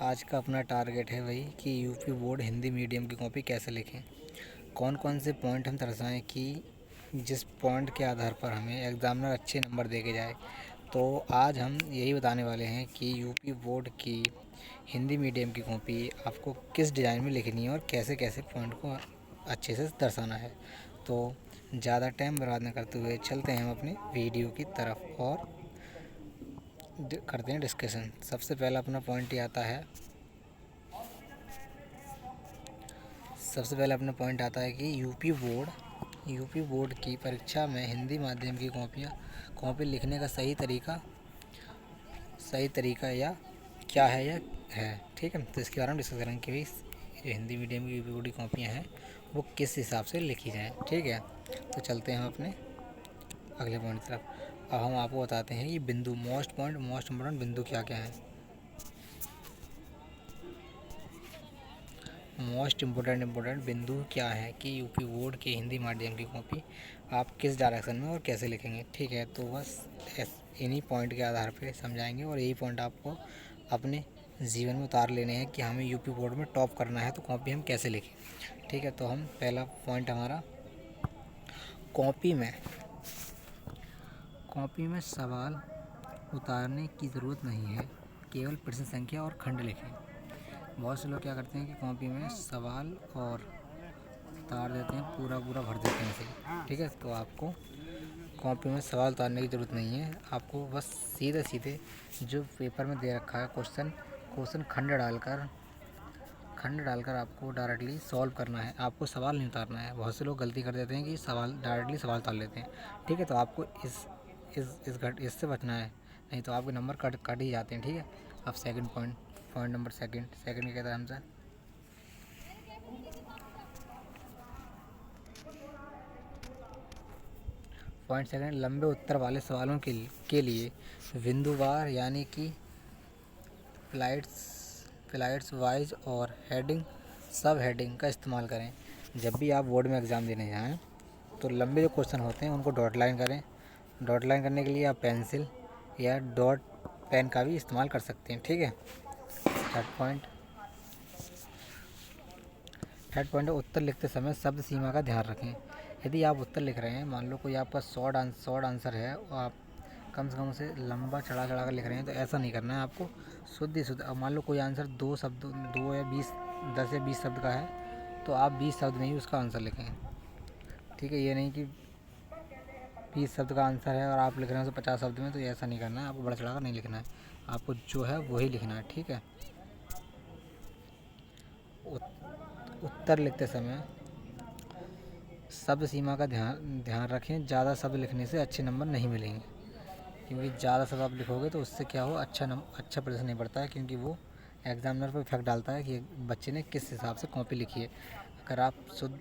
आज का अपना टारगेट है वही कि यूपी बोर्ड हिंदी मीडियम की कॉपी कैसे लिखें। कौन कौन से पॉइंट हम दर्शाएं कि जिस पॉइंट के आधार पर हमें एग्ज़ामिनर अच्छे नंबर दे के जाए। तो आज हम यही बताने वाले हैं कि यूपी बोर्ड की हिंदी मीडियम की कॉपी आपको किस डिज़ाइन में लिखनी है और कैसे कैसे पॉइंट को अच्छे से दर्शाना है। तो ज़्यादा टाइम बर्बाद न करते हुए चलते हैं हम अपने वीडियो की तरफ और करते हैं डिस्कशन। सबसे पहला अपना पॉइंट ये आता है सबसे पहले अपना पॉइंट आता है कि यूपी बोर्ड की परीक्षा में हिंदी माध्यम की कॉपी लिखने का सही तरीका या क्या है या है। ठीक है, तो इसके बारे में डिस्कस करेंगे कि जो हिंदी मीडियम की यूपी बोर्ड की कॉपियाँ हैं वो किस हिसाब से लिखी जाएँ। ठीक है, तो चलते हैं हम अपने अगले पॉइंट की तरफ। अब हम आपको बताते हैं कि बिंदु मोस्ट इम्पोर्टेंट बिंदु क्या क्या है। मोस्ट इम्पोर्टेंट बिंदु क्या है कि यूपी बोर्ड की हिंदी माध्यम की कॉपी आप किस डायरेक्शन में और कैसे लिखेंगे। ठीक है, तो बस इन्हीं पॉइंट के आधार पे समझाएंगे और यही पॉइंट आपको अपने जीवन में उतार लेने हैं कि हमें यूपी बोर्ड में टॉप करना है तो कॉपी हम कैसे लिखें। ठीक है, तो हम पहला पॉइंट हमारा कॉपी में सवाल उतारने की ज़रूरत नहीं है, केवल प्रश्न संख्या और खंड लिखें। बहुत से लोग क्या करते हैं कि कॉपी में सवाल और उतार देते हैं, पूरा भर देते हैं इसे। ठीक है, तो आपको कॉपी में सवाल उतारने की ज़रूरत नहीं है। आपको बस सीधे जो पेपर में दे रखा है क्वेश्चन खंड डालकर आपको डायरेक्टली सॉल्व करना है। आपको सवाल नहीं उतारना है। बहुत से लोग गलती कर देते हैं कि डायरेक्टली सवाल उतार लेते हैं। ठीक है, तो आपको इससे बचना है, नहीं तो आपके नंबर कट ही जाते हैं। ठीक है, अब सेकंड पॉइंट नंबर सेकंड क्या कहता है हमसे। पॉइंट सेकंड, लंबे उत्तर वाले सवालों के लिए बिंदुवार यानी कि फ्लाइट्स वाइज और सब हेडिंग का इस्तेमाल करें। जब भी आप बोर्ड में एग्ज़ाम देने जाएं तो लंबे जो क्वेश्चन होते हैं उनको डॉट लाइन करें। डॉट लाइन करने के लिए आप पेंसिल या डॉट पेन का भी इस्तेमाल कर सकते हैं। ठीक है, थर्ड पॉइंट है उत्तर लिखते समय शब्द सीमा का ध्यान रखें। यदि आप उत्तर लिख रहे हैं, मान लो कोई आपका शॉर्ट आंसर है और आप कम से कम उसे लंबा चढ़ा कर लिख रहे हैं, तो ऐसा नहीं करना है। आपको शुद्ध अब मान लो कोई आंसर 2 या 20 10 या 20 शब्द का है तो आप 20 शब्द में ही उसका आंसर लिखें। ठीक है, ये नहीं कि 20 शब्द का आंसर है और आप लिख रहे हैं उसे 50 शब्द में, तो ऐसा नहीं करना है। आपको बड़ा चढ़ा कर नहीं लिखना है, आपको जो है वही लिखना है। ठीक है, उत्तर लिखते समय शब्द सीमा का ध्यान रखें। ज़्यादा शब्द लिखने से अच्छे नंबर नहीं मिलेंगे, क्योंकि ज़्यादा शब्द आप लिखोगे तो उससे क्या हो, अच्छा प्रदर्शन नहीं बढ़ता है, क्योंकि वो एग्जामिनर पर इफेक्ट डालता है कि बच्चे ने किस हिसाब से कॉपी लिखी है। अगर आप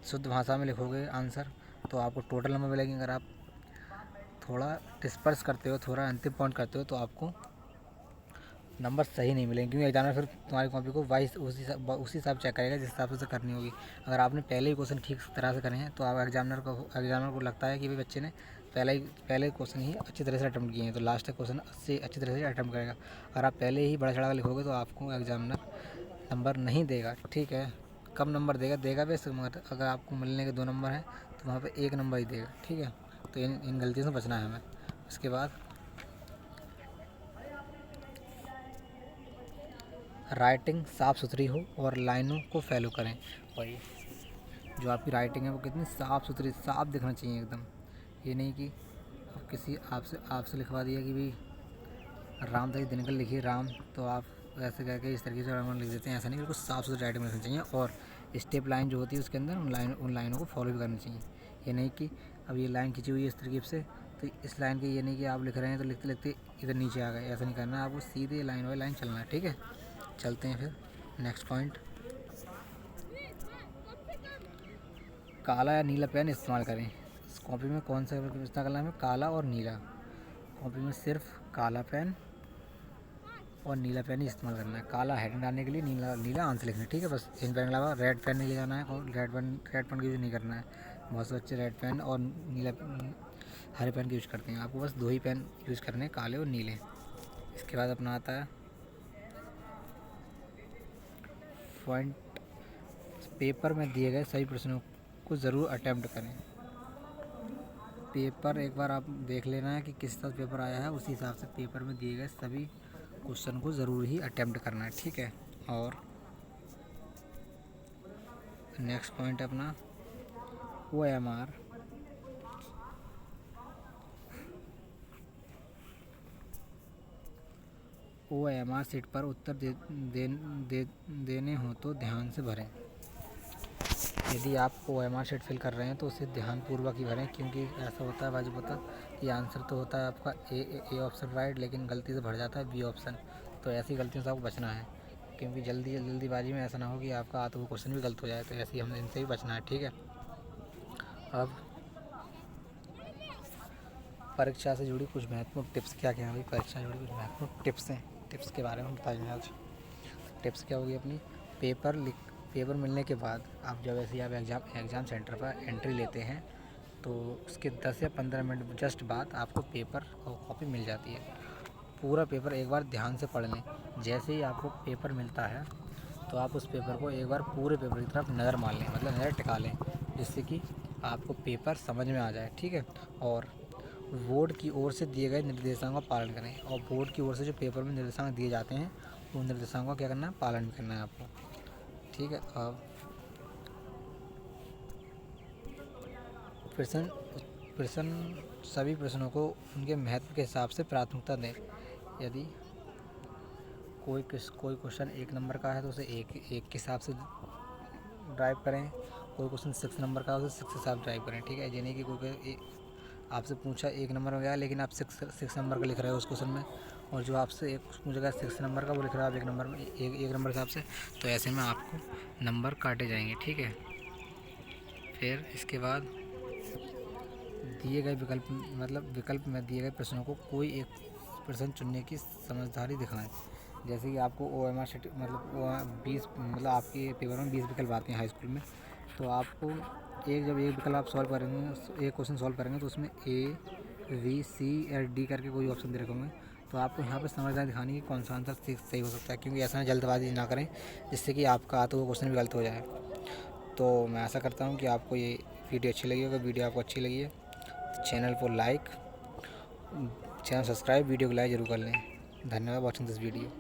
शुद्ध भाषा में लिखोगे आंसर तो आपको टोटल नंबर मिलेंगे। अगर आप थोड़ा डिस्पर्स करते हो, थोड़ा अंतिम पॉइंट करते हो, तो आपको नंबर सही नहीं मिलेंगे, क्योंकि एग्जामिनर फिर तुम्हारी कॉपी को वाइस उसी हिसाब चेक करेगा जिस हिसाब से करनी होगी। अगर आपने पहले ही क्वेश्चन ठीक तरह से करे हैं तो आप एग्जामिनर को लगता है कि भाई बच्चे ने पहले क्वेश्चन ही अच्छी तरह से अटैम्प्ट किए हैं, तो लास्ट क्वेश्चन से अच्छी तरह से अटैम्प्ट करेगा। अगर आप पहले ही बड़ा चढ़ा लिखोगे तो आपको एग्जामिनर नंबर नहीं देगा। ठीक है, कम नंबर देगा वैसे, मगर अगर आपको मिलने के 2 नंबर हैं तो वहाँ पर 1 नंबर ही देगा। ठीक है, तो इन गलतियों से बचना है हमें। उसके बाद राइटिंग साफ़ सुथरी हो और लाइनों को फॉलो करें। वही जो आपकी राइटिंग है वो कितनी साफ़ दिखना चाहिए एकदम। ये नहीं कि अब किसी आपसे लिखवा दिया कि भाई राम था दिनकर लिखिए राम, तो आप ऐसे करके इस तरीके से राम लिख देते हैं। ऐसा नहीं, बिल्कुल साफ़ सुथरी राइटिंग लिखनी चाहिए और स्टेप लाइन जो होती है उसके अंदर उन लाइनों को फॉलो भी करनी चाहिए। ये नहीं कि अब ये लाइन खींची हुई है इस तरीके से, तो इस लाइन के ये नहीं कि आप लिख रहे हैं तो लिखते लिखते इधर नीचे आ गए। ऐसा नहीं करना है, आपको सीधे लाइन बाई लाइन चलना है। ठीक है, चलते हैं फिर नेक्स्ट पॉइंट। काला या नीला पेन इस्तेमाल करें। इस कॉपी में कौन सा इस्तेमाल करना है, काला और नीला। कॉपी में सिर्फ काला पेन और नीला पेन ही इस्तेमाल करना है। काला हेडिंग डालने के लिए, नीला आंसर लिखना है। ठीक है, बस इन पेन के अलावा रेड पेन नहीं ले जाना है और रेड पेन का यूज़ नहीं करना है। बहुत से बच्चे रेड पेन और हरे पेन का यूज़ करते हैं। आपको बस 2 ही पेन यूज़ करने हैं, काले और नीले। इसके बाद अपना आता है पॉइंट पेपर में दिए गए सभी प्रश्नों को ज़रूर अटेम्प्ट करें। पेपर एक बार आप देख लेना है कि किस तरह पेपर आया है, उसी हिसाब से पेपर में दिए गए सभी क्वेश्चन को ज़रूर ही अटेम्प्ट करना है, ठीक है। और नेक्स्ट पॉइंट है अपना OMR। OMR सीट पर उत्तर देने हो तो ध्यान से भरें। यदि आप OMR शीट फिल कर रहे हैं तो उसे ध्यानपूर्वक ही भरें, क्योंकि ऐसा होता है बाजू पता कि आंसर तो होता है आपका ए ऑप्शन राइट, लेकिन गलती से भर जाता है B ऑप्शन। तो ऐसी गलतियों से आपको बचना है, क्योंकि जल्दीबाजी में ऐसा ना हो कि आपका आता हुआ क्वेश्चन भी गलत हो जाए। तो ऐसे ही हमें इनसे भी बचना है, ठीक है। अब परीक्षा से जुड़ी कुछ महत्वपूर्ण टिप्स क्या क्या है भाई, परीक्षा से जुड़ी कुछ महत्वपूर्ण टिप्स हैं, टिप्स के बारे में बताएंगे आज। टिप्स क्या होगी अपनी, पेपर मिलने के बाद आप जब ऐसे आप एग्ज़ाम सेंटर पर एंट्री लेते हैं तो उसके 10 या 15 मिनट जस्ट बाद आपको पेपर और कॉपी मिल जाती है। पूरा पेपर एक बार ध्यान से पढ़ लें। जैसे ही आपको पेपर मिलता है तो आप उस पेपर को एक बार पूरे पेपर की तरफ नज़र मार लें, मतलब नज़र टिका लें, जिससे कि आपको पेपर समझ में आ जाए, ठीक है। और बोर्ड की ओर से दिए गए निर्देशांकों का पालन करें, और बोर्ड की ओर से जो पेपर में निर्देशांक दिए जाते हैं उन निर्देशांकों का क्या करना है, पालन करना है आपको, ठीक है। अब प्रश्न सभी प्रश्नों को उनके महत्व के हिसाब से प्राथमिकता दें। यदि कोई क्वेश्चन 1 नंबर का है तो उसे एक के हिसाब से ड्राइव करें, कोई क्वेश्चन 6 नंबर का है उसे 6 के हिसाब ड्राइव करें, ठीक है। यानी कि कोई आपसे पूछा 1 नंबर में गया, लेकिन आप 6 नंबर का लिख रहे हो उस क्वेश्चन में, और जो आपसे एक पूछेगा 6 नंबर का वो लिख रहा है आप 1 नंबर में, एक नंबर के हिसाब से। तो ऐसे में आपको नंबर काटे जाएंगे, ठीक है। फिर इसके बाद दिए गए विकल्प में दिए गए प्रश्नों को कोई एक प्रश्न चुनने की समझदारी दिखाएं। जैसे कि आपको OMR शीट आपके पेपर में 20 विकल्प आते हैं हाई स्कूल में, तो आपको जब एक विकल्प आप सॉल्व करेंगे, एक क्वेश्चन सॉल्व करेंगे, तो उसमें A B C या D करके कोई ऑप्शन दे रखे होंगे, तो आपको यहाँ पर समझदारी दिखानी कि कौन सा आंसर सही हो सकता है, क्योंकि ऐसा जल्दबाजी ना करें जिससे कि आपका आता हुआ क्वेश्चन भी गलत हो जाए। तो मैं आशा करता हूँ कि आपको ये वीडियो अच्छी लगी होगी। वीडियो आपको अच्छी लगी है चैनल सब्सक्राइब, वीडियो को लाइक ज़रूर कर लें। धन्यवाद वॉचिंग दिस वीडियो।